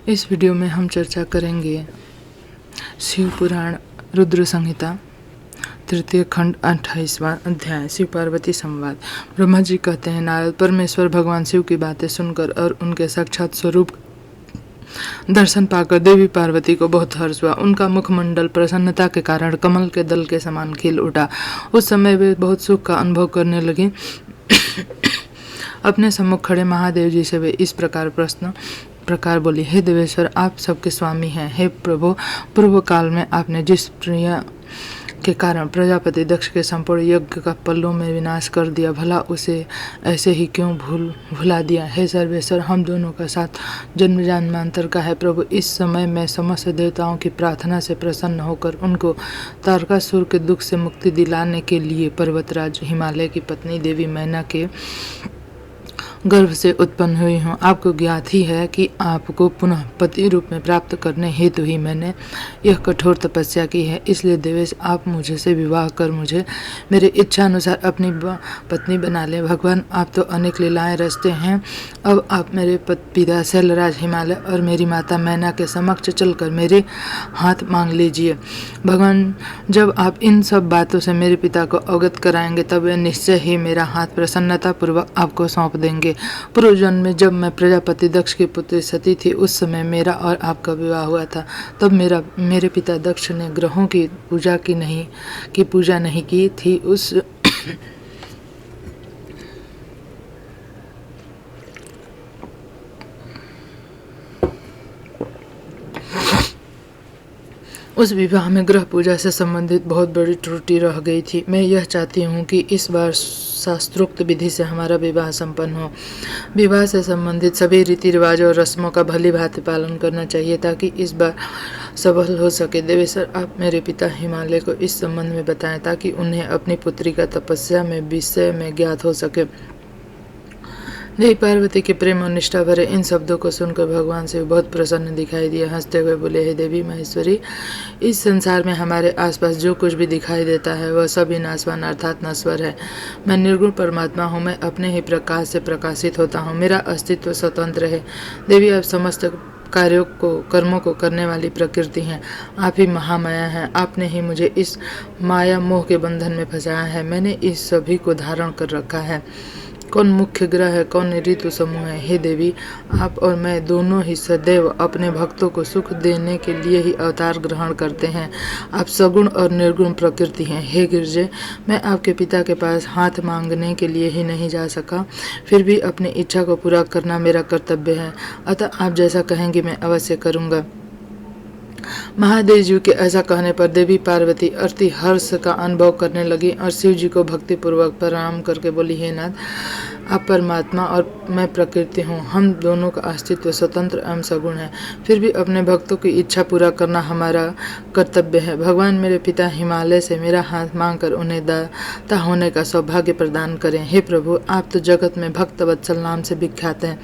इस वीडियो में हम चर्चा करेंगे शिव पुराण रुद्र संहिता तृतीय खंड 28वां अध्याय शिव पार्वती संवाद। ब्रह्मा जी कहते हैं, नारद, परमेश्वर भगवान शिव की बातें सुनकर और उनके साक्षात स्वरूप दर्शन पाकर देवी पार्वती को बहुत हर्ष हुआ। उनका मुखमंडल प्रसन्नता के कारण कमल के दल के समान खिल उठा। उस समय वे बहुत सुख का अनुभव करने लगे। अपने सम्मुख खड़े महादेव जी से वे इस प्रकार बोली, हे देवेश्वर, आप सबके स्वामी हैं। हे प्रभु, पूर्व काल में आपने जिस प्रिय के कारण प्रजापति दक्ष के संपूर्ण यज्ञ का पल्लों में विनाश कर दिया, भला उसे ऐसे ही क्यों भुला दिया। हे सर्वेश्वर, हम दोनों का साथ जन्म जन्मांतर का है। प्रभु, इस समय मैं समस्त देवताओं की प्रार्थना से प्रसन्न होकर उनको तारकासुर के दुख से मुक्ति दिलाने के लिए पर्वतराज हिमालय की पत्नी देवी मैना के गर्भ से उत्पन्न हुई हूँ। आपको ज्ञात ही है कि आपको पुनः पति रूप में प्राप्त करने हेतु ही मैंने यह कठोर तपस्या की है। इसलिए देवेश, आप मुझे से विवाह कर मुझे मेरे इच्छा अनुसार अपनी पत्नी बना ले। भगवान, आप तो अनेक लीलाएं रचते हैं। अब आप मेरे पिता शैलराज हिमालय और मेरी माता मैना के समक्ष चलकर मेरे हाथ मांग लीजिए। भगवान, जब आप इन सब बातों से मेरे पिता को अवगत कराएंगे, तब वे निश्चय ही मेरा हाथ प्रसन्नता पूर्वक आपको सौंप देंगे। पूर्व जन्म में जब मैं प्रजापति दक्ष की पुत्री सती थी, उस समय मेरा और आपका विवाह हुआ था। तब मेरे पिता दक्ष ने ग्रहों की पूजा नहीं की थी। उस विवाह में ग्रह पूजा से संबंधित बहुत बड़ी त्रुटि रह गई थी। मैं यह चाहती हूँ कि इस बार शास्त्रोक्त विधि से हमारा विवाह संपन्न हो। विवाह से संबंधित सभी रीति रिवाजों और रस्मों का भली भांति पालन करना चाहिए ताकि इस बार सफल हो सके। देवेश्वर, आप मेरे पिता हिमालय को इस संबंध में बताएं ताकि उन्हें अपनी पुत्री का तपस्या में विषय में ज्ञात हो सके। देवी पार्वती के प्रेम और निष्ठा भरे इन शब्दों को सुनकर भगवान शिव बहुत प्रसन्न दिखाई दिया। हंसते हुए बोले, हे देवी महेश्वरी, इस संसार में हमारे आसपास जो कुछ भी दिखाई देता है वह सभी नाशवान अर्थात नश्वर है। मैं निर्गुण परमात्मा हूँ। मैं अपने ही प्रकाश से प्रकाशित होता हूँ। मेरा अस्तित्व स्वतंत्र है। देवी, आप समस्त कर्मों को करने वाली प्रकृति हैं। आप ही महामाया हैं। आपने ही मुझे इस माया मोह के बंधन में फंसाया है। मैंने इस सभी को धारण कर रखा है। कौन मुख्य ग्रह है, कौन ऋतु समूह है। हे देवी, आप और मैं दोनों ही सदैव अपने भक्तों को सुख देने के लिए ही अवतार ग्रहण करते हैं। आप सगुण और निर्गुण प्रकृति हैं। हे गिरजे, मैं आपके पिता के पास हाथ मांगने के लिए ही नहीं जा सका, फिर भी अपनी इच्छा को पूरा करना मेरा कर्तव्य है। अतः आप जैसा कहेंगे मैं अवश्य करूँगा। महादेव जी के ऐसा कहने पर देवी पार्वती अति हर्ष का अनुभव करने लगी और शिव जी को भक्तिपूर्वक प्रणाम करके बोली, हे नाथ, आप परमात्मा और मैं प्रकृति हूँ। हम दोनों का अस्तित्व स्वतंत्र एवं सगुण है। फिर भी अपने भक्तों की इच्छा पूरा करना हमारा कर्तव्य है। भगवान, मेरे पिता हिमालय से मेरा हाथ मांगकर उन्हें दाता होने का सौभाग्य प्रदान करें। हे प्रभु, आप तो जगत में भक्त वत्सल नाम से विख्यात हैं।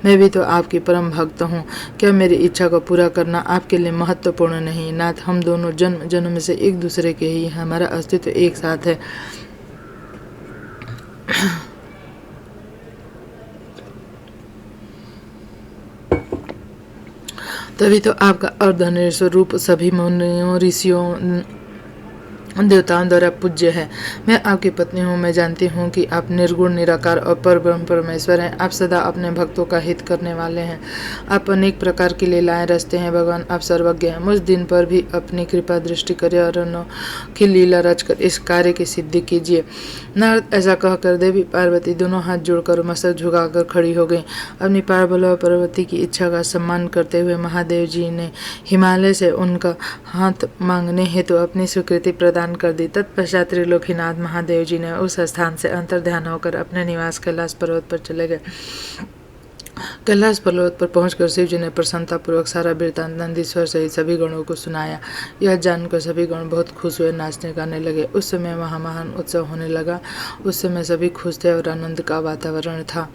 मैं भी तो आपकी परम भक्त हूँ। क्या मेरी इच्छा को पूरा करना आपके लिए महत्वपूर्ण नहीं? नाथ, हम दोनों जन्म जन्म से एक दूसरे के ही, हमारा अस्तित्व एक साथ है। तभी तो आपका अर्धनिर्वाण स्वरूप सभी मुनियों, ऋषियों, देवताओं द्वारा पूज्य है। मैं आपकी पत्नी हूँ। मैं जानती हूँ कि आप निर्गुण, निराकार और परब्रह्म परमेश्वर हैं। आप सदा अपने भक्तों का हित करने वाले हैं। आप अनेक प्रकार की लीलाएं रचते हैं। भगवान, आप सर्वज्ञ हैं। मुझ दिन पर भी अपनी कृपा दृष्टि करें और अनोखी लीला रचकर इस कार्य की सिद्धि कीजिए। नारद ऐसा कहकर देवी पार्वती दोनों हाथ जोड़कर मस्तक झुकाकर खड़ी हो गई। अपनी पार्वती की इच्छा का सम्मान करते हुए महादेव जी ने हिमालय से उनका हाथ मांगने हेतु अपनी स्वीकृति प्रदान कर दी। तत्पश्चात त्रिलोकीनाथ महादेव जी ने उस स्थान से अंतर्ध्यान होकर अपने निवास कैलाश पर्वत पर चले गए। कैलाश पर्वत पर पहुंचकर शिव जी ने प्रसन्नतापूर्वक सारा वृत्तांत नंदीश्वर सहित सभी गणों को सुनाया। यह जानकर सभी गण बहुत खुश हुए, नाचने गाने लगे। उस समय वहाँ महान उत्सव होने लगा। उस समय सभी खुश थे और आनंद का वातावरण था।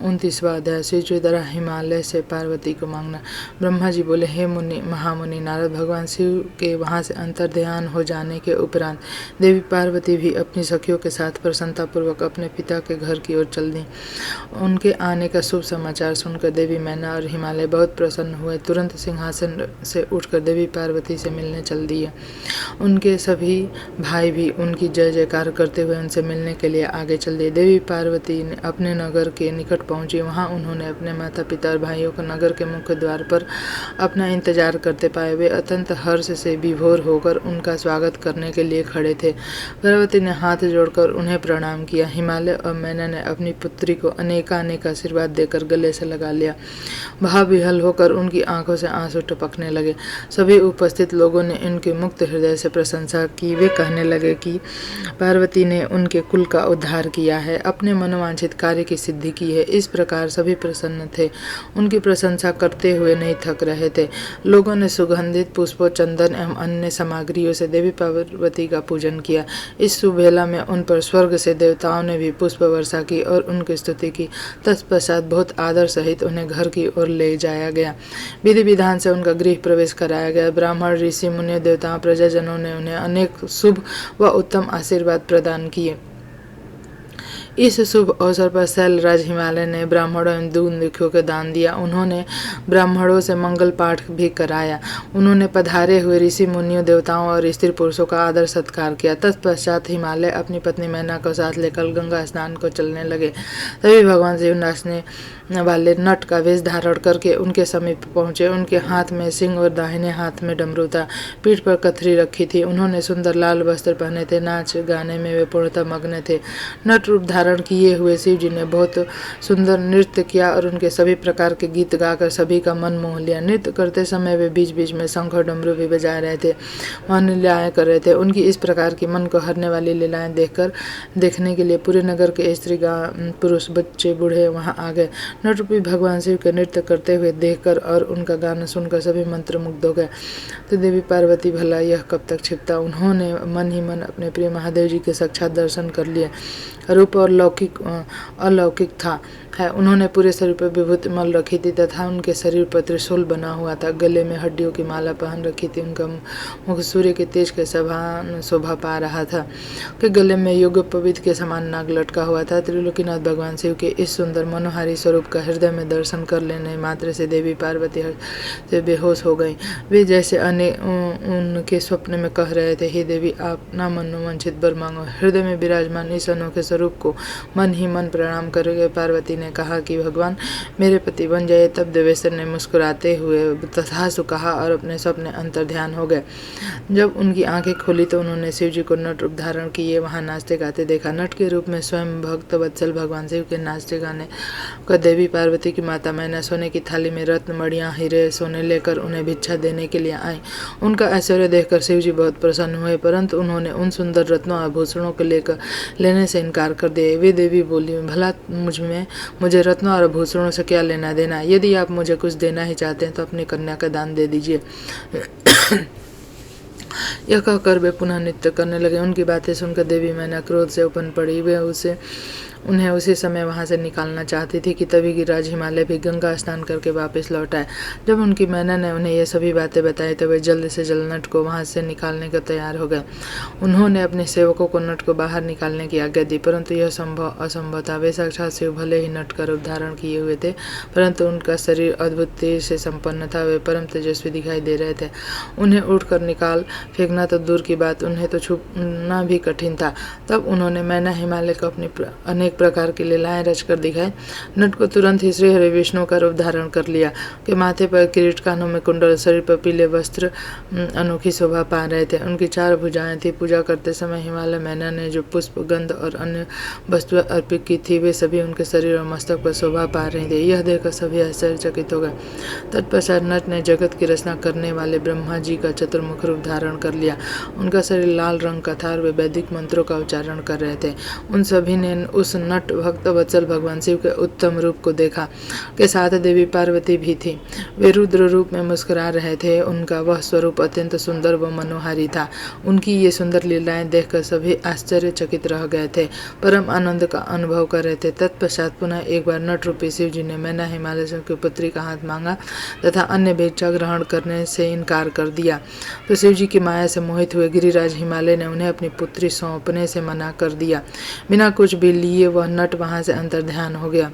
29वां अध्याय। शिव जी द्वारा हिमालय से पार्वती को मांगना। ब्रह्मा जी बोले, हे मुनि महामुनि नारद, भगवान शिव के वहाँ से अंतर्ध्यान हो जाने के उपरांत देवी पार्वती भी अपनी सखियों के साथ प्रसन्नतापूर्वक अपने पिता के घर की ओर चल दी। उनके आने का शुभ समाचार सुनकर देवी मैना और हिमालय बहुत प्रसन्न हुए। तुरंत सिंहासन से उठकर देवी पार्वती से मिलने चल दिए। उनके सभी भाई भी उनकी जय जयकार करते हुए उनसे मिलने के लिए आगे चल दिए। देवी पार्वती अपने नगर के निकट पहुंची। वहां उन्होंने अपने माता पिता और भाइयों को नगर के मुख्य द्वार पर अपना इंतजार करते पाए। वे अत्यंत हर्ष से विभोर होकर उनका स्वागत करने के लिए खड़े थे। पार्वती ने हाथ जोड़कर उन्हें प्रणाम किया। हिमालय और मैना ने अपनी पुत्री को अनेकानेक आशीर्वाद देकर गले से लगा लिया। भाव विह्वल होकर उनकी आंखों से आंसू टपकने लगे। सभी उपस्थित लोगों ने इनके मुक्त हृदय से प्रशंसा की। वे कहने लगे कि पार्वती ने उनके कुल का उद्धार किया है, अपने मनोवांछित कार्य की सिद्धि की है। इस प्रकार सभी प्रसन्न थे, उनकी प्रशंसा करते हुए नहीं थक रहे थे। लोगों ने सुगंधित पुष्पों, चंदन एवं अन्य सामग्रियों से देवी पार्वती का पूजन किया। इस सुबेला में उन पर स्वर्ग से देवताओं ने भी पुष्प वर्षा की और उनकी स्तुति की। तत्पश्चात बहुत आदर सहित उन्हें घर की ओर ले जाया गया। विधि विधान से उनका गृह प्रवेश कराया गया। ब्राह्मण, ऋषि, मुनि, देवताओं, प्रजाजनों ने उन्हें अनेक शुभ व उत्तम आशीर्वाद प्रदान किए। इस शुभ अवसर पर शैलराज हिमालय ने ब्राह्मणों एवं दुखियों को दान दिया। उन्होंने ब्राह्मणों से मंगल पाठ भी कराया। उन्होंने पधारे हुए ऋषि मुनियों, देवताओं और स्त्री पुरुषों का आदर सत्कार किया। तत्पश्चात हिमालय अपनी पत्नी मैना को साथ लेकर गंगा स्नान को चलने लगे। तभी भगवान शिव नाचने वाले नट का वेश धारण करके उनके समीप पहुंचे। उनके हाथ में सिंह और दाहिने हाथ में डमरू था। पीठ पर कथरी रखी थी। उन्होंने सुंदर लाल वस्त्र पहने थे। नाच गाने में वे पूर्णतः मग्न थे। नट रूप धारण किए हुए शिव जी ने बहुत सुंदर नृत्य किया और उनके सभी प्रकार के गीत गाकर सभी का मन मोह लिया। नृत्य करते समय वे बीच बीच में शंख और डमरू भी बजा रहे थे, वह लीलाएं कर रहे थे। उनकी इस प्रकार की मन को हरने वाली लीलाएं देखने के लिए पूरे नगर के स्त्री, पुरुष, बच्चे, बूढ़े वहां आ गए। नटरूपी भगवान शिव के नृत्य करते हुए देखकर और उनका गाना सुनकर सभी मंत्रमुग्ध हो गए। तो देवी पार्वती, भला यह कब तक छिपता। उन्होंने मन ही मन अपने प्रिय महादेव जी के साक्षात दर्शन कर लिए। रूप और अलौकिक था है। उन्होंने पूरे शरीर पर विभूति मल रखी थी तथा उनके शरीर पर त्रिशूल बना हुआ था। गले में हड्डियों की माला पहन रखी थी। उनका मुख सूर्य के तेज के समान शोभा पा रहा था। के गले में युग पवित्र के समान नाग लटका हुआ था। त्रिलोकीनाथ भगवान शिव के इस सुंदर मनोहारी स्वरूप का हृदय में दर्शन कर लेने मात्र से देवी पार्वती से बेहोश हो गई। वे जैसे उनके स्वप्न में कह रहे थे, हे देवी, आप ना मनोवांछित वर मांगो। हृदय में विराजमान इस अनोखे स्वरूप को मन ही मन प्रणाम करके पार्वती ने कहा कि भगवान मेरे पति बन जाए। तब देवेश्वर ने मुस्कुराते हुए तथास्तु कहा और अपने स्वप्न अंतर्ध्यान हो गए। जब उनकी आंखें खुली तो उन्होंने शिव जी को नट रूप धारण किए वहां नाचते गाते देखा। नट के रूप में स्वयं भक्त वत्सल भगवान शिव के नाचते गाने का देवी पार्वती की माता मैना सोने की थाली में रत्न, मणियां, हीरे, सोने लेकर उन्हें भिक्षा देने के लिए आई। उनका ऐश्वर्य देखकर शिव जी बहुत प्रसन्न हुए, परंतु उन्होंने उन सुंदर रत्नों आभूषणों को लेने से इनकार कर दिया। वे देवी बोली, भला मुझे रत्नों और आभूषणों से क्या लेना देना। यदि आप मुझे कुछ देना ही चाहते हैं तो अपनी कन्या का दान दे दीजिए। यह कहकर वे पुनः नृत्य करने लगे। उनकी बातें सुनकर देवी मैना क्रोध से उपन पड़ी। वे उन्हें उसी समय वहां से निकालना चाहती थी कि तभी गिरिराज हिमालय भी गंगा स्नान करके वापस लौट आए। जब उनकी मैना ने उन्हें ये सभी बातें बताई तो वे जल्द से जल्द नट को वहां से निकालने को तैयार हो गए। उन्होंने अपने सेवकों को नट को बाहर निकालने की आज्ञा दी, परंतु यह असंभव था। वे साक्षात शिव भले ही नट का रूप धारण किए हुए थे, परंतु उनका शरीर अद्भुत तेज से संपन्न था। वे परम तेजस्वी दिखाई दे रहे थे। उन्हें उठकर निकाल फेंकना तो दूर की बात, उन्हें तो छूना भी कठिन था। तब उन्होंने मैना हिमालय को अपनी अनेक प्रकार की लीलाएं रचकर दिखाई। नट को तुरंत ही श्री हरि विष्णु का रूप धारण कर लिया कि माथे पर किरीट, कानों में कुंडल, शरीर पर पीले वस्त्र अनोखी शोभा पा रहे थे। उनकी 4 भुजाएं थी। पूजा करते समय हिमालय मैना ने जो पुष्प, गंध और अन्य वस्तुएं अर्पित की थी वे सभी उनके शरीर और मस्तक पर शोभा पा रही थी। यह देखकर सभी आश्चर्यचकित हो गए। तत्पश्चात नट ने जगत की रचना करने वाले ब्रह्मा जी का चतुर्मुख रूप धारण धारण कर लिया। उनका शरीर लाल रंग का था और वे वैदिक मंत्रों का उच्चारण कर रहे थे। उन सभी ने उस नट भक्त वत्सल भगवान शिव के उत्तम रूप को देखा। के साथ देवी पार्वती भी थी। वे रुद्र रूप में मुस्कुरा रहे थे। उनका वह स्वरूप अत्यंत सुंदर व मनोहारी था। उनकी ये सुंदर लीलाएं देखकर सभी आश्चर्यचकित रह गए थे, परम आनंद का अनुभव कर रहे थे। तत्पश्चात पुनः एक बार नट रूपी शिव जी ने मैना हिमालय की पुत्री का हाथ मांगा तथा अन्य भिक्षा ग्रहण करने से इनकार कर दिया। तो शिव जी की माया से मोहित हुए गिरिराज हिमालय ने उन्हें अपनी पुत्री सौंपने से मना कर दिया। बिना कुछ भी लिए वह नट वहां से अंतर्ध्यान हो गया।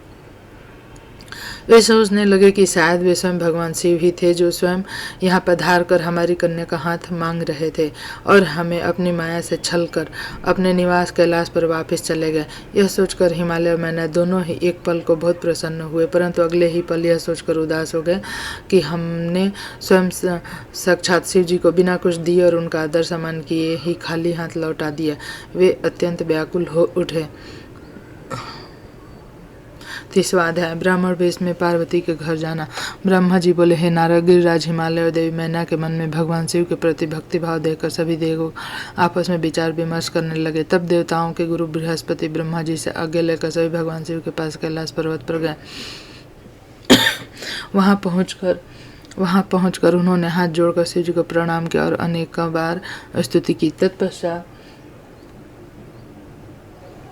वे सोचने लगे कि शायद वे स्वयं भगवान शिव ही थे जो स्वयं यहाँ पधार कर हमारी कन्या का हाथ मांग रहे थे और हमें अपनी माया से छल कर अपने निवास कैलाश पर वापस चले गए। यह सोचकर हिमालय और मैंने दोनों ही एक पल को बहुत प्रसन्न हुए, परंतु अगले ही पल यह सोचकर उदास हो गए कि हमने स्वयं साक्षात शिव जी को बिना कुछ दिए और उनका आदर सम्मान किए ही खाली हाथ लौटा दिया। वे अत्यंत व्याकुल हो उठे। 30वां अध्याय। ब्राह्मण वेश में पार्वती के घर जाना। ब्रह्मा जी बोले, हे नारद, गिरिराज हिमालय और देवी मैना के मन में भगवान शिव के प्रति भक्तिभाव देखकर सभी देव आपस में विचार विमर्श करने लगे। तब देवताओं के गुरु बृहस्पति ब्रह्मा जी से आज्ञा लेकर सभी भगवान शिव के पास कैलाश पर्वत पर गए। वहां पहुंचकर उन्होंने हाथ जोड़कर शिव जी को प्रणाम किया और अनेकों बार स्तुति की।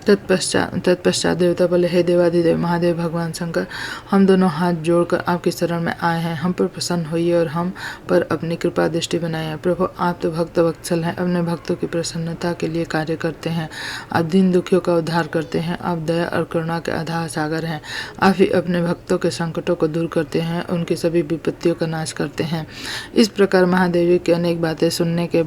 तत्पश्चात देवता बोले, हे देवाधिदेव महादेव भगवान शंकर, हम दोनों हाथ जोड़कर आपकी शरण में आए हैं। हम पर प्रसन्न होइए और हम पर अपनी कृपा दृष्टि बनाइए। प्रभु, आप तो भक्त वत्सल हैं, अपने भक्तों की प्रसन्नता के लिए कार्य करते हैं। आप दीन दुखियों का उद्धार करते हैं। आप दया और करुणा के अथाह सागर हैं। आप ही अपने भक्तों के संकटों को दूर करते हैं, उनकी सभी विपत्तियों का नाश करते हैं। इस प्रकार महादेव की अनेक बातें सुनने के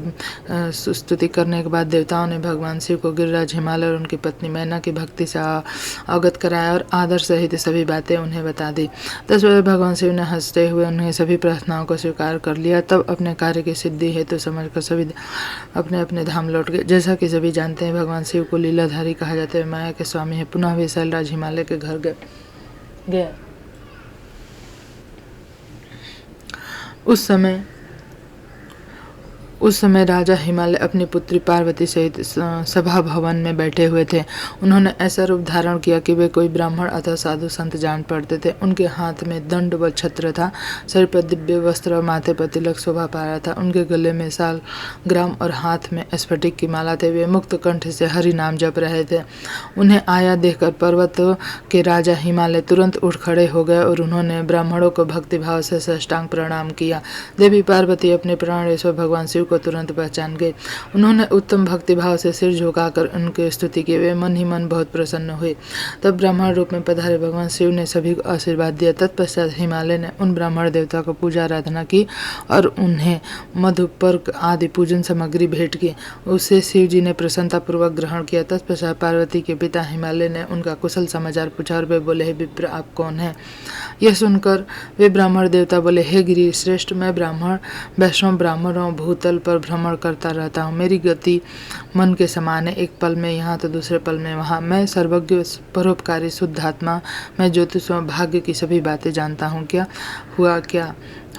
स्तुति करने के बाद देवताओं ने भगवान शिव को गिरिराज हिमालय और उनकी पत्नी मैना की भक्ति से अवगत कराया और आदर सहित सभी बातें उन्हें बता दी। तत्पश्चात भगवान शिव ने हंसते हुए उन्हें सभी प्रार्थनाओं को स्वीकार कर लिया। तब अपने कार्य की सिद्धि हेतु समझकर सभी अपने अपने धाम लौट गए। जैसा कि सभी जानते हैं, भगवान शिव को लीलाधारी कहा जाता है, माया के स्वामी है। पुनः वे शैलराज हिमालय के घर गए। उस समय राजा हिमालय अपनी पुत्री पार्वती सहित सभा भवन में बैठे हुए थे। उन्होंने ऐसा रूप धारण किया कि वे कोई ब्राह्मण अथवा साधु संत जान पड़ते थे। उनके हाथ में दंड व छत्र था, शरीर पर दिव्य वस्त्र और माथे पर तिलक शोभा पा रहा था। उनके गले में साल ग्राम और हाथ में स्फटिक की माला थे। वे मुक्त कंठ से हरि नाम जप रहे थे। उन्हें आया देखकर पर्वत के राजा हिमालय तुरंत उठ खड़े हो गए और उन्होंने ब्राह्मणों को भक्तिभाव से साष्टांग प्रणाम किया। देवी पार्वती अपने प्राणेश्वर भगवान शिव को तुरंत पहचान गए। उन्होंने उत्तम भक्तिभाव से सिर झुकाकर उनकी स्तुति की। वे मन ही मन बहुत प्रसन्न हुए। तब ब्राह्मण रूप में पधारे भगवान शिव ने सभी को आशीर्वाद दिया। तत्पश्चात हिमालय ने उन ब्राह्मण देवता को पूजा आराधना की और उन्हें मधुपर्क आदि पूजन सामग्री भेंट की। उसे शिव जी ने प्रसन्नतापूर्वक ग्रहण किया। तत्पश्चात पार्वती के पिता हिमालय ने उनका कुशल समाचार पूछा और वे बोले, हे विप्र, आप कौन हैं? यह सुनकर वे ब्राह्मण देवता बोले, हे गिरि श्रेष्ठ, मैं ब्राह्मण वैष्णव ब्राह्मणों भूतल पर भ्रमण करता रहता हूँ। मेरी गति मन के समान है, एक पल में यहाँ तो दूसरे पल में वहाँ। मैं सर्वज्ञ परोपकारी शुद्ध आत्मा, मैं ज्योतिष भाग्य की सभी बातें जानता हूँ। क्या हुआ, क्या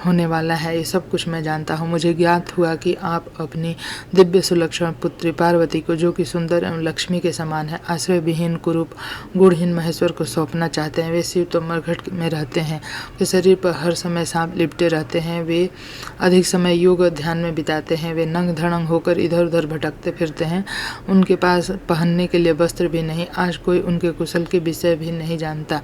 होने वाला है, ये सब कुछ मैं जानता हूँ। मुझे ज्ञात हुआ कि आप अपनी दिव्य सुलक्षण पुत्री पार्वती को, जो कि सुंदर एवं लक्ष्मी के समान है, आश्रय विहीन कुरूप गुणहीन महेश्वर को सौंपना चाहते हैं। वे शिव तो मरघट में रहते हैं। वे शरीर पर हर समय सांप लिपटे रहते हैं। वे अधिक समय योग ध्यान में बिताते हैं। वे नंग धड़ंग होकर इधर उधर भटकते फिरते हैं। उनके पास पहनने के लिए वस्त्र भी नहीं। आज कोई उनके कुशल के विषय भी नहीं जानता।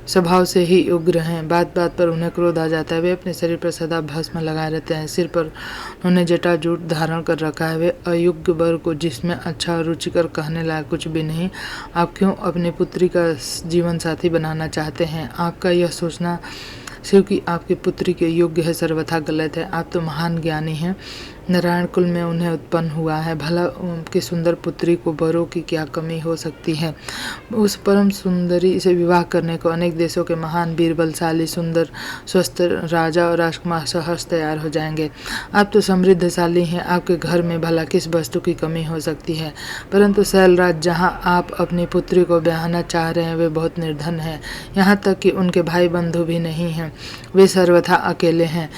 स्वभाव से ही उग्र हैं। बात बात पर उन्हें क्रोध आ जाता है। वे अपने शरीर पर सदा भस्म लगाए रहते हैं। सिर पर उन्होंने जटाजूट धारण कर रखा है। वे अयोग्य वर को, जिसमें अच्छा और रुचिकर कहने लायक कुछ भी नहीं, आप क्यों अपनी पुत्री का जीवन साथी बनाना चाहते हैं? आपका यह सोचना शिव की आपकी पुत्री के योग्य है सर्वथा गलत है। आप तो महान ज्ञानी हैं। नारायण कुल में उन्हें उत्पन्न हुआ है। भला उनकी सुंदर पुत्री को वरों की क्या कमी हो सकती है? उस परम सुंदरी से विवाह करने को अनेक देशों के महान वीर, बलशाली, सुंदर, स्वस्थ राजा और राजकुमार सहर्ष तैयार हो जाएंगे। आप तो समृद्धशाली हैं। आपके घर में भला किस वस्तु की कमी हो सकती है? परंतु शैलराज, जहाँ आप अपनी पुत्री को ब्याहना चाह रहे हैं, वे बहुत निर्धन हैं। यहाँ तक कि उनके भाई बंधु भी नहीं हैं। वे सर्वथा अकेले हैं।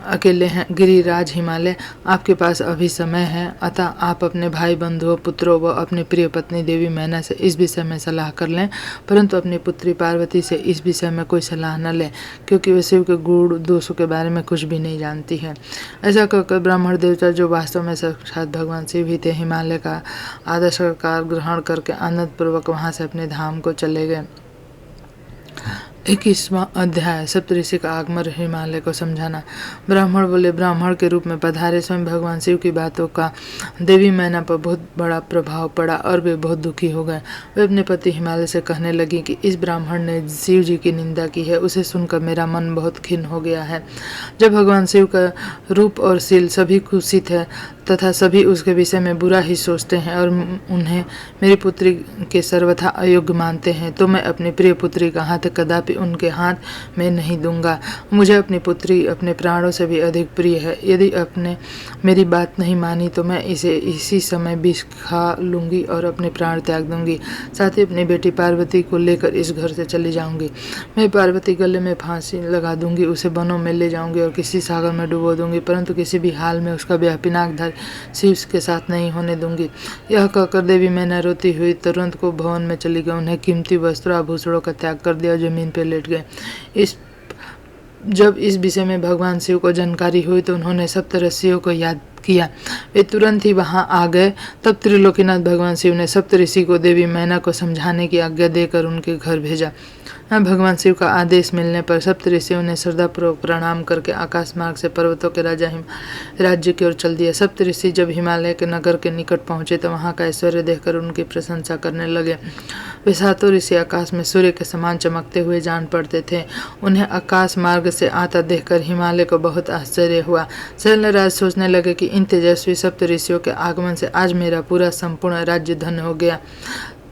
अकेले हैं। गिरिराज हिमालय, आपके पास अभी समय है, अतः आप अपने भाई बंधुओं, पुत्रों व अपनी प्रिय पत्नी देवी मैना से इस विषय में सलाह कर लें, परंतु अपनी पुत्री पार्वती से इस विषय में कोई सलाह न लें, क्योंकि वे शिव के गुण दोषों के बारे में कुछ भी नहीं जानती है। ऐसा कहकर ब्राह्मण देवता, जो वास्तव में साक्षात भगवान शिव ही थे, हिमालय का आदर्श कार ग्रहण करके आनंदपूर्वक वहाँ से अपने धाम को चले गए। 21वां अध्याय, सप्तऋषि का आगमन, हिमालय को समझाना। ब्राह्मण बोले, ब्राह्मण के रूप में पधारे स्वयं भगवान शिव की बातों का देवी मैना पर बहुत बड़ा प्रभाव पड़ा और वे बहुत दुखी हो गए। वे अपने पति हिमालय से कहने लगी कि इस ब्राह्मण ने शिव जी की निंदा की है, उसे सुनकर मेरा मन बहुत खिन्न हो गया है। जब भगवान शिव का रूप और शील सभी कुत्सित है तथा सभी उसके विषय में बुरा ही सोचते हैं और उन्हें मेरी पुत्री के सर्वथा अयोग्य मानते हैं, तो मैं अपनी प्रिय पुत्री का हाथ कदापि उनके हाथ में नहीं दूंगा। मुझे अपनी पुत्री अपने प्राणों से भी अधिक प्रिय है। यदि आपने मेरी बात नहीं मानी तो मैं इसे इसी समय विष खा लूंगी और अपने प्राण त्याग दूंगी। साथ ही अपनी बेटी पार्वती को लेकर इस घर से चली जाऊंगी। मैं पार्वती गले में फांसी लगा दूंगी, उसे वनों में ले जाऊंगी और किसी सागर में डुबो दूंगी, परंतु किसी भी हाल में उसका ब्याह पिनाकधारी शिव के साथ नहीं होने दूंगी। यह कहकर देवी मैना रोती हुई तुरंत को भवन में चली गई। उन्हें कीमती वस्त्रों आभूषणों का त्याग कर दिया, जमीन पर लेट गए। जब इस विषय में भगवान शिव को जानकारी हुई तो उन्होंने सप्तऋषियों को याद किया। वे तुरंत ही वहां आ गए। तब त्रिलोकीनाथ भगवान शिव ने सप्तऋषि को देवी मैना को समझाने की आज्ञा देकर उनके घर भेजा। भगवान शिव का आदेश मिलने पर सप्तऋषियों ने श्रद्धापूर्वक प्रणाम करके आकाश मार्ग से पर्वतों के राजा राज्य की ओर चल दिया। सप्तऋषि जब हिमालय के नगर के निकट पहुंचे तो वहां का ऐश्वर्य देखकर उनकी प्रशंसा करने लगे। वे सातों ऋषि आकाश में सूर्य के समान चमकते हुए जान पड़ते थे। उन्हें आकाश मार्ग से आता देखकर हिमालय को बहुत आश्चर्य हुआ। शैलराज सोचने लगे कि इन तेजस्वी सप्तऋषियों के आगमन से आज मेरा पूरा संपूर्ण राज्य धन्य हो गया।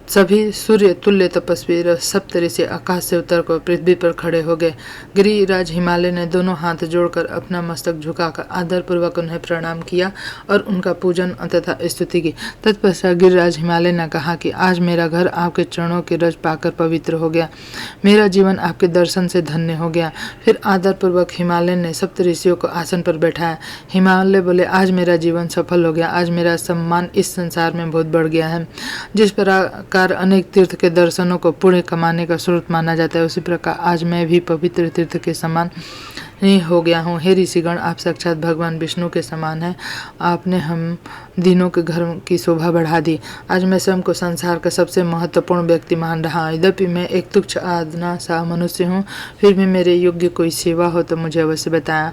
सभी सूर्य तुल्य तपस्वी सप्तऋषि आकाश से उतरकर पृथ्वी पर खड़े हो गए। गिरिराज हिमालय ने दोनों हाथ जोड़कर अपना मस्तक झुकाकर आदरपूर्वक उन्हें प्रणाम किया और उनका पूजन तथा स्तुति की। तत्पश्चात गिरिराज हिमालय ने कहा कि आज मेरा घर आपके चरणों की रज पाकर पवित्र हो गया, मेरा जीवन आपके दर्शन से धन्य हो गया। फिर आदरपूर्वक हिमालय ने सप्तऋषियों को आसन पर बैठाया। हिमालय बोले, आज मेरा जीवन सफल हो गया, आज मेरा सम्मान इस संसार में बहुत बढ़ गया है। जिस प्रकार अनेक तीर्थ के दर्शनों को पुण्य कमाने का स्रोत माना जाता है, उसी प्रकार आज मैं भी पवित्र तीर्थ के समान हो गया हूँ। हे ऋषिगण, आप साक्षात भगवान विष्णु के समान हैं। आपने हम दिनों के घर की शोभा बढ़ा दी। आज मैं स्वयं को संसार का सबसे महत्वपूर्ण व्यक्ति मान रहा हूँ। यद्यपि मैं एक तुच्छ आदना सा मनुष्य हूँ, फिर भी मेरे योग्य कोई सेवा हो तो मुझे अवश्य बताया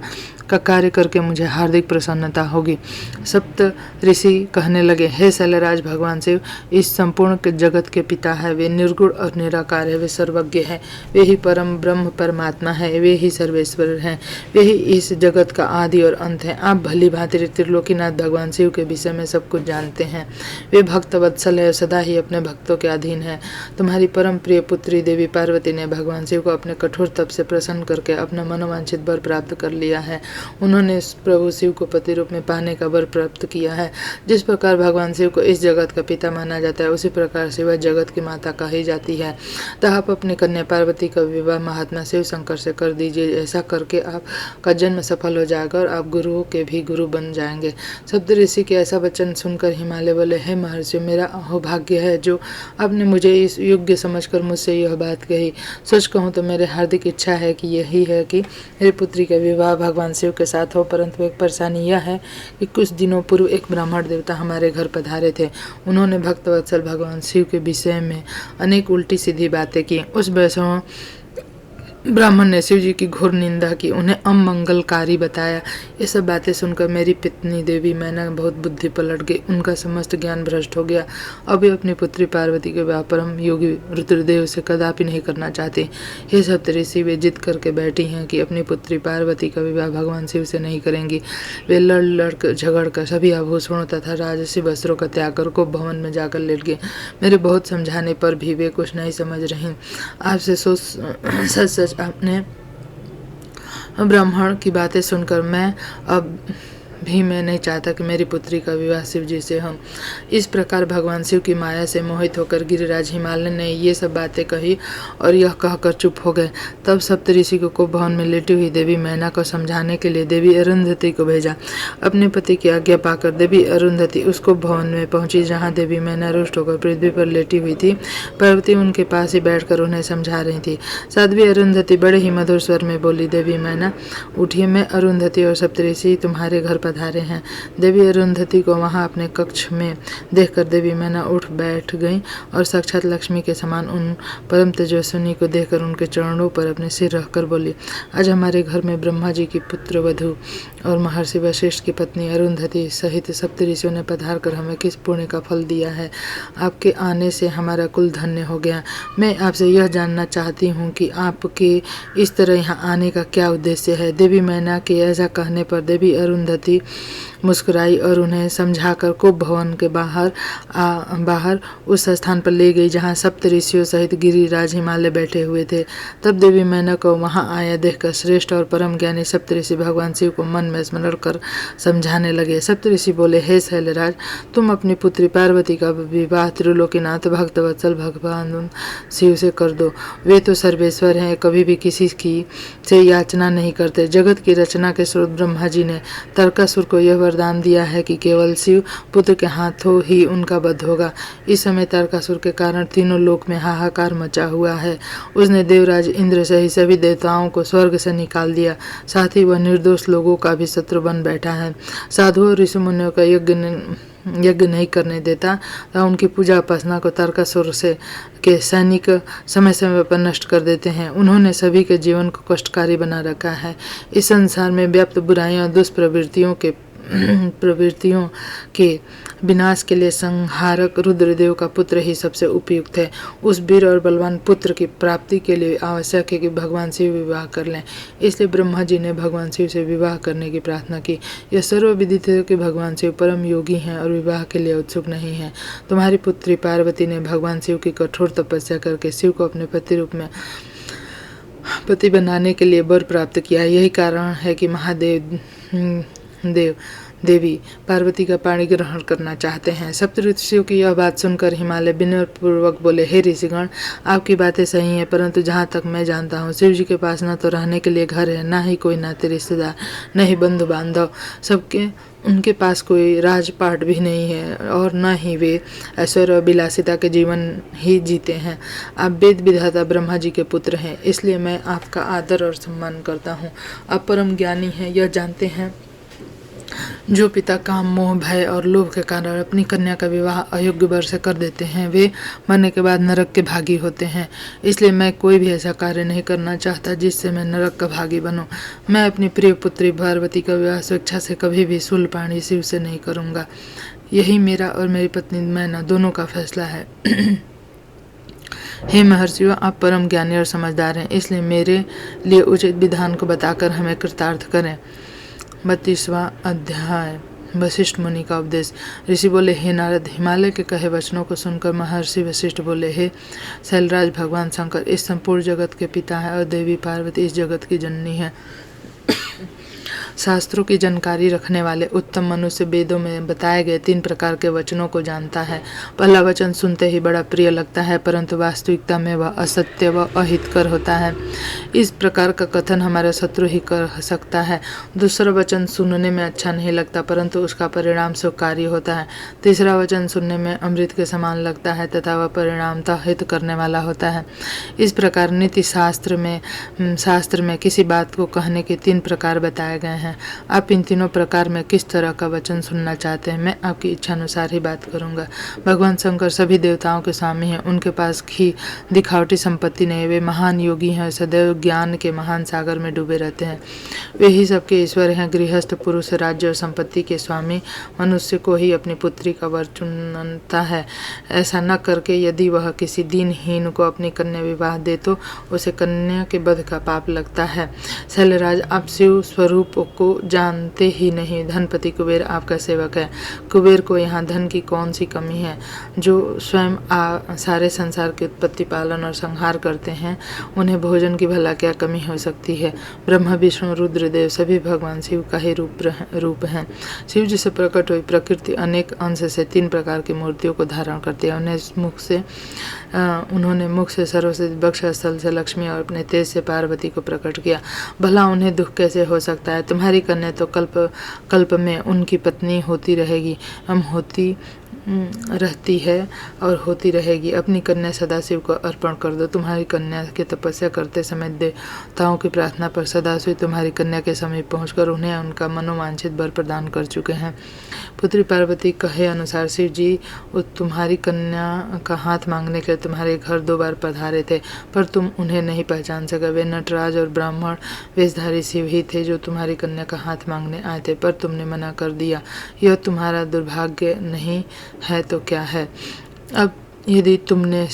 का कार्य करके मुझे हार्दिक प्रसन्नता होगी। सप्त ऋषि कहने लगे, हे शैलराज, भगवान शिव इस संपूर्ण जगत के पिता है। वे निर्गुण और निराकार है, वे सर्वज्ञ है, वे ही परम ब्रह्म परमात्मा है, वे ही सर्वेश्वर हैं, वे ही इस जगत का आदि और अंत है। आप भली भांति त्रिलोकीनाथ भगवान शिव के विषय में सब कुछ जानते हैं। वे भक्त वत्सल है और सदा ही अपने भक्तों के अधीन है। तुम्हारी परम प्रिय पुत्री देवी पार्वती ने भगवान शिव को अपने कठोर तप से प्रसन्न करके अपना मनोवांछित वर प्राप्त कर लिया है। उन्होंने प्रभु शिव को पति रूप में पाने का वर प्राप्त किया है। जिस प्रकार भगवान शिव को इस जगत का पिता माना जाता है, उसी प्रकार शिव जगत की माता कही जाती है। तो आप अपनी कन्या पार्वती का विवाह महात्मा शिव शंकर से कर दीजिए। ऐसा करके आपका जन्म सफल हो जाएगा और आप गुरुओं के भी गुरु बन जाएंगे। सप्त ऋषि के ऐसा वचन सुनकर हिमालय बोले, हे महर्षि, मेरा अहोभाग्य है जो आपने मुझे इस योग्य समझकर मुझसे यह बात कही। सच कहूँ तो मेरे हार्दिक इच्छा है कि यही है कि मेरी पुत्री का विवाह भगवान शिव के साथ हो, परंतु एक परेशानी यह है कि कुछ दिनों पूर्व एक ब्राह्मण देवता हमारे घर पधारे थे। उन्होंने भक्तवत्सल भगवान शिव के विषय में अनेक उल्टी सीधी बातें की। उस वैष्णव ब्राह्मण ने शिव जी की घोर निंदा की, उन्हें अमंगलकारी बताया। ये सब बातें सुनकर मेरी पत्नी देवी मैना बहुत बुद्धि पलट गई, उनका समस्त ज्ञान भ्रष्ट हो गया। अब वे अपनी पुत्री पार्वती के विवाह परम योगी रुद्रदेव से कदापि नहीं करना चाहती। ये सप्तऋषि वे जिद करके बैठी हैं कि अपनी पुत्री पार्वती का विवाह भगवान शिव से नहीं करेंगी। वे लड़ झगड़ कर सभी आभूषणों तथा राजसी वस्त्रों का त्याग कर को भवन में जाकर लेट गए। मेरे बहुत समझाने पर भी वे कुछ नहीं समझ रही। आपसे सच आपने ब्राह्मण की बातें सुनकर मैं अब भी मैं नहीं चाहता कि मेरी पुत्री का विवाह शिव जी से हो। इस प्रकार भगवान शिव की माया से मोहित होकर गिरिराज हिमालय ने ये सब बातें कही और यह कहकर चुप हो गए। तब सप्तऋषि को भवन में लेटी हुई देवी मैना को समझाने के लिए देवी अरुंधति को भेजा। अपने पति की आज्ञा पाकर देवी अरुंधति उसको भवन में पहुंची, जहाँ देवी मैना रुष्ट होकर पृथ्वी पर लेटी हुई थी। पार्वती उनके पास ही बैठकर उन्हें समझा रही थी। साध्वी अरुंधति बड़े ही मधुर स्वर में बोली, देवी मैना उठिए, मैं अरुंधति और सप्तऋषि तुम्हारे घर पधारे हैं। देवी अरुंधति को वहां अपने कक्ष में देखकर देवी मैना उठ बैठ गई और साक्षात लक्ष्मी के समान उन परम तेजस्विनी को देखकर उनके चरणों पर अपने सिर रखकर बोली, आज हमारे घर में ब्रह्मा जी की पुत्र वधु और महर्षि वशिष्ठ की पत्नी अरुंधति सहित सप्तऋषियों ने पधार कर हमें किस पुण्य का फल दिया है। आपके आने से हमारा कुल धन्य हो गया। मैं आपसे यह जानना चाहती हूँ कि आपके इस तरह यहाँ आने का क्या उद्देश्य है। देवी मैना के ऐसा कहने पर देवी अरुंधति मुस्कुराई और उन्हें समझाकर कुब भवन के बाहर उस स्थान पर ले गई जहाँ सप्तऋषियों सहित गिरिराज हिमालय बैठे हुए थे। तब देवी मैना को वहाँ आया देखकर श्रेष्ठ और परम ज्ञानी सप्तऋषि भगवान शिव को मन में स्मरण कर समझाने लगे। सप्तऋषि बोले, हे शैलराज, तुम अपनी पुत्री पार्वती का विवाह त्रिलोकीनाथ भक्तवत्सल भगवान शिव से कर दो। वे तो सर्वेश्वर हैं, कभी भी किसी की से याचना नहीं करते। जगत की रचना के स्रोत ब्रह्मा जी ने तारकासुर को यह वरदान दिया है कि केवल शिव पुत्र के हाथों ही उनका वध होगा। इस समय तारकासुर के कारण तीनों लोक में हाहाकार मचा हुआ है। उसने देवराज इंद्र सहित सभी देवताओं को स्वर्ग से निकाल दिया, साथ ही वह निर्दोष लोगों का भी शत्रु बन बैठा है। साधुओं और ऋषि मुनियों का यज्ञ नहीं करने देता तथा उनकी पूजा उपासना को तारकासुर से के सैनिक समय समय पर नष्ट कर देते हैं। उन्होंने सभी के जीवन को कष्टकारी बना रखा है। इस संसार में व्याप्त बुराइयों और दुष्प्रवृत्तियों के विनाश के लिए संहारक रुद्रदेव का पुत्र ही सबसे उपयुक्त है। उस वीर और बलवान पुत्र की प्राप्ति के लिए आवश्यक है कि भगवान शिव विवाह कर लें। इसलिए ब्रह्मा जी ने भगवान शिव से विवाह करने की प्रार्थना की। यह सर्वविदित है कि भगवान शिव परम योगी हैं और विवाह के लिए उत्सुक नहीं हैं। तुम्हारी पुत्री पार्वती ने भगवान शिव की कठोर तपस्या करके शिव को अपने पति रूप में पति बनाने के लिए वर प्राप्त किया। यही कारण है कि देवी पार्वती का पाणी ग्रहण करना चाहते हैं। सप्तऋषियों की यह बात सुनकर हिमालय विनय पूर्वक बोले, हे ऋषिगण, आपकी बातें सही हैं, परंतु जहाँ तक मैं जानता हूँ शिव जी के पास न तो रहने के लिए घर है, न ही कोई नाते रिश्तेदार, न ही बंधु बांधव, उनके पास कोई राजपाट भी नहीं है और न ही वे ऐश्वर्य और विलासिता के जीवन ही जीते हैं। आप वेद विधाता ब्रह्मा जी के पुत्र हैं, इसलिए मैं आपका आदर और सम्मान करता हूँ। आप परम ज्ञानी हैं, यह जानते हैं जो पिता काम, मोह, भय और लोभ के कारण अपनी कन्या का विवाह अयोग्य वर से कर देते हैं, वे मरने के बाद नरक के भागी होते हैं। इसलिए मैं कोई भी ऐसा कार्य नहीं करना चाहता जिससे मैं नरक का भागी बनूं। मैं अपनी प्रिय पुत्री पार्वती का विवाह स्वेच्छा से कभी भी शूलपाणी शिव से नहीं करूंगा। यही मेरा और मेरी पत्नी मैना दोनों का फैसला है। हे महर्षियों, आप परम ज्ञानी और समझदार हैं, इसलिए मेरे लिए उचित विधान को बताकर हमें कृतार्थ करें। 32वां अध्याय वशिष्ठ मुनि का उपदेश। ऋषि बोले, हे नारद, हिमालय के कहे वचनों को सुनकर महर्षि वशिष्ठ बोले, हे शैलराज, भगवान शंकर इस संपूर्ण जगत के पिता है और देवी पार्वती इस जगत की जननी है। शास्त्रों की जानकारी रखने वाले उत्तम मनुष्य वेदों में बताए गए 3 प्रकार के वचनों को जानता है। पहला वचन सुनते ही बड़ा प्रिय लगता है, परंतु वास्तविकता में वह असत्य व अहितकर होता है। इस प्रकार का कथन हमारा शत्रु ही कर सकता है। दूसरा वचन सुनने में अच्छा नहीं लगता, परंतु उसका परिणाम सुखकारी होता है। तीसरा वचन सुनने में अमृत के समान लगता है तथा वह परिणामतः हित करने वाला होता है। इस प्रकार नीति शास्त्र में किसी बात को कहने के 3 प्रकार बताए गए हैं। आप इन तीनों प्रकार में किस तरह का वचन सुनना चाहते हैं, मैं आपकी इच्छा अनुसार ही बात करूंगा। भगवान शंकर सभी देवताओं के स्वामी हैं, उनके पास ही दिखावटी संपत्ति नहीं, वे महान योगी हैं, सदैव ज्ञान के महान सागर में डूबे रहते हैं। वे ही सबके ईश्वर हैं। गृहस्थ पुरुष राज्य और संपत्ति के स्वामी मनुष्य को ही अपनी पुत्री का वर चुनता है। ऐसा न करके यदि वह किसी दीनहीन को अपनी कन्या विवाह दे तो उसे कन्या के वध का पाप लगता है। शैलराज, आप शिव स्वरूप को जानते ही नहीं। धनपति कुबेर आपका सेवक है। कुबेर को यहाँ धन की कौन सी कमी है? जो स्वयं सारे संसार की उत्पत्ति, पालन और संहार करते हैं, उन्हें भोजन की भला क्या कमी हो सकती है? ब्रह्मा, विष्णु, रुद्रदेव सभी भगवान शिव का ही रूप हैं। शिव जी से प्रकट हुई प्रकृति अनेक अंश से 3 प्रकार की मूर्तियों को धारण करती है। उन्होंने मुख से सरस्वती, वक्ष स्थल से लक्ष्मी और अपने तेज से पार्वती को प्रकट किया। भला उन्हें दुख कैसे हो सकता है? तुम्हारी कन्या तो कल्प में उनकी पत्नी होती रहेगी, होती रहती है और होती रहेगी। अपनी कन्या सदाशिव को अर्पण कर दो। तुम्हारी कन्या की तपस्या करते समय देवताओं की प्रार्थना पर सदाशिव तुम्हारी कन्या के समीप पहुंचकर उन्हें उनका मनोवांछित वर प्रदान कर चुके हैं। पुत्री पार्वती कहे अनुसार शिव जी तुम्हारी कन्या का हाथ मांगने के लिए तुम्हारे घर 2 बार पधारे थे, पर तुम उन्हें नहीं पहचान सके। वे नटराज और ब्राह्मण वेशधारी शिव ही थे जो तुम्हारी कन्या का हाथ मांगने आए थे, पर तुमने मना कर दिया। यह तुम्हारा दुर्भाग्य नहीं है तो क्या है? अब यदि तुमने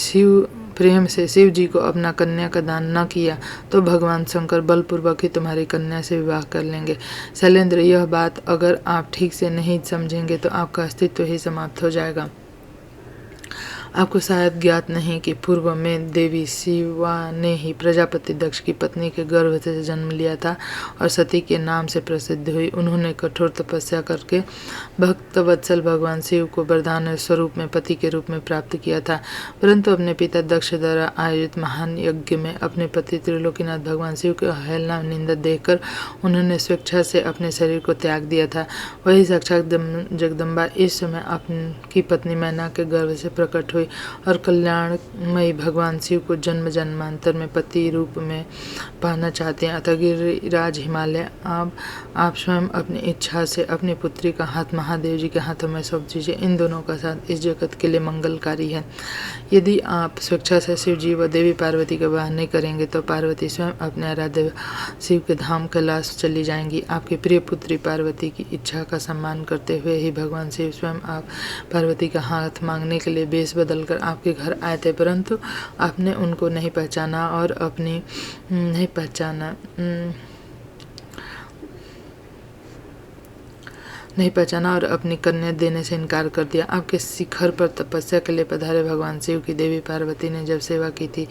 प्रेम से शिव जी को अपना कन्या का दान न किया तो भगवान शंकर बलपूर्वक ही तुम्हारी कन्या से विवाह कर लेंगे। शैलेंद्र, यह बात अगर आप ठीक से नहीं समझेंगे तो आपका अस्तित्व ही समाप्त हो जाएगा। आपको शायद ज्ञात नहीं कि पूर्व में देवी शिवा ने ही प्रजापति दक्ष की पत्नी के गर्भ से जन्म लिया था और सती के नाम से प्रसिद्ध हुई। उन्होंने कठोर तपस्या करके भक्त वत्सल भगवान शिव को वरदान स्वरूप में पति के रूप में प्राप्त किया था, परंतु अपने पिता दक्ष द्वारा आयोजित महान यज्ञ में अपने पति त्रिलोकीनाथ भगवान शिव की अवहेलना निंदा देखकर उन्होंने स्वेच्छा से अपने शरीर को त्याग दिया था। वही साक्षात जगदम्बा इस समय अपनी पत्नी मैना के गर्भ से प्रकट हुई और कल्याणमयी भगवान शिव को जन्म जन्मांतर में पति रूप में पाना चाहते हैं। अतः गिरिराज हिमालय, आप स्वयं अपनी इच्छा से अपनी पुत्री का हाथ महादेव जी के हाथों में सौंप दीजिए। इन दोनों का साथ इस जगत के लिए मंगलकारी है। यदि आप स्वेच्छा से शिव जी व देवी पार्वती का विवाह नहीं करेंगे तो पार्वती स्वयं अपने आराध्य शिव के धाम कैलाश चली जाएंगी। आपकी प्रिय पुत्री पार्वती की इच्छा का सम्मान करते हुए ही भगवान शिव स्वयं आप पार्वती का हाथ मांगने के लिए वेश बदलकर आपके घर आए थे, परंतु आपने उनको नहीं पहचाना और अपनी कन्या देने से इनकार कर दिया। आपके शिखर पर तपस्या के लिए पधारे भगवान शिव की देवी पार्वती ने जब सेवा की थी,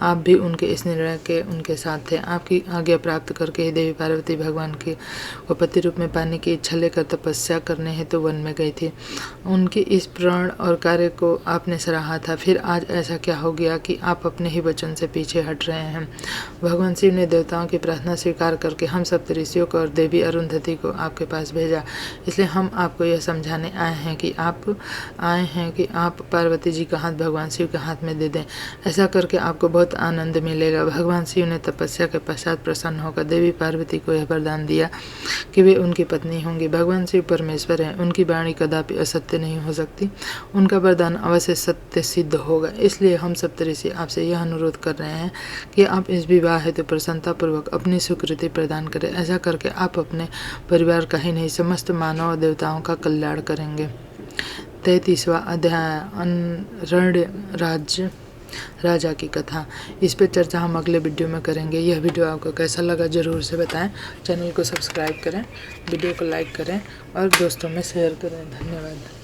आप भी उनके इस निर्णय के उनके साथ थे। आपकी आज्ञा प्राप्त करके ही देवी पार्वती भगवान के पति रूप में पाने की इच्छा लेकर तपस्या करने हेतु वन में गई थी। उनके इस प्रण और कार्य को आपने सराहा था, फिर आज ऐसा क्या हो गया कि आप अपने ही वचन से पीछे हट रहे हैं? भगवान शिव ने देवताओं की प्रार्थना स्वीकार करके हम सप्तऋषियों को और देवी अरुंधति को आपके पास भेजा। इसलिए हम आपको यह समझाने आए हैं कि आप पार्वती जी का हाथ भगवान शिव के हाथ में दे दें। ऐसा करके आपको बहुत आनंद मिलेगा। भगवान शिव ने तपस्या के पश्चात प्रसन्न होकर देवी पार्वती को यह वरदान दिया कि वे उनकी पत्नी होंगी। भगवान शिव परमेश्वर हैं, उनकी वाणी कदापि असत्य नहीं हो सकती। उनका वरदान अवश्य सत्य सिद्ध होगा। इसलिए हम सप्तऋषि आपसे यह अनुरोध कर रहे हैं कि आप इस विवाह हेतु प्रसन्नतापूर्वक अपनी स्वीकृति प्रदान करें। ऐसा करके आप अपने परिवार का ही नहीं समस्त मानव और देवताओं का कल्याण करेंगे। 33वां अध्याय, अरण्य राज्य राजा की कथा। इस पर चर्चा हम अगले वीडियो में करेंगे। यह वीडियो आपको कैसा लगा जरूर से बताएं। चैनल को सब्सक्राइब करें, वीडियो को लाइक करें और दोस्तों में शेयर करें। धन्यवाद।